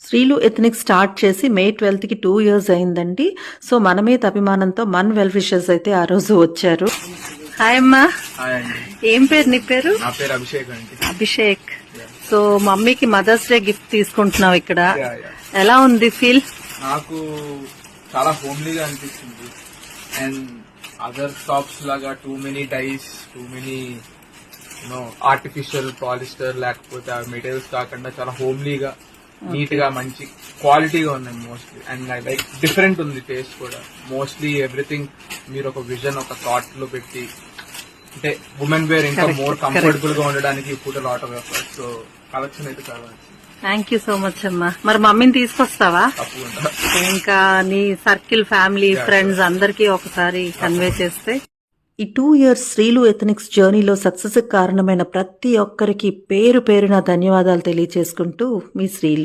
శ్రీలు ethnic start చేసి మే 12కి 2 years అయిందండి. So మనమే అభిమానంతో మన్ వెల్ విషర్స్ అయితే ఆ రోజు వచ్చారు. హాయ్ అమ్మా. హాయ్ అండి. ఏం పేరు నీ పేరు? నా పేరు అభిషేక్ అండి. అభిషేక్. సో మమ్మీకి మదర్స్ డే గిఫ్ట్ తీసుకుంటున్నావు ఇక్కడ. ఎలా ఉంది ఫీల్? నాకు చాలా హోమ్లీగా అనిపిస్తుంది. అండ్ అదర్ షాప్స్ లాగా too many dyes, too many artificial polyester లేకపోతే ఆ మెటీరియల్స్ కాకుండా చాలా హోమ్లీగా, నీట్ గా, మంచి క్వాలిటీగా ఉన్నాయి మోస్ట్లీ. అండ్ లైక్ డిఫరెంట్ ఉంది టేస్ట్ కూడా. మోస్ట్లీ ఎవ్రీథింగ్ మీరు ఒక విజన్, ఒక థాట్ లో పెట్టి, అంటే ఉమెన్ వేర్ ఇంకా మోర్ కంఫర్టబుల్ గా ఉండడానికి food lot of effort. So collection అయితే చాలా థ్యాంక్ యూ సో మచ్ అమ్మా. మరి మమ్మీని తీసుకొస్తావా? తప్పకుండా. ఇంకా నీ సర్కిల్, ఫ్యామిలీ, ఫ్రెండ్స్ అందరికీ ఒకసారి కన్వే చేస్తే. ఈ 2 ఇయర్స్ శ్రీలు ఎథనిక్స్ జర్నీలో సక్సెస్ కారణమైన ప్రతి ఒక్కరికి పేరు పేరున ధన్యవాదాలు తెలియజేసుకుంటూ మీ శ్రీలు.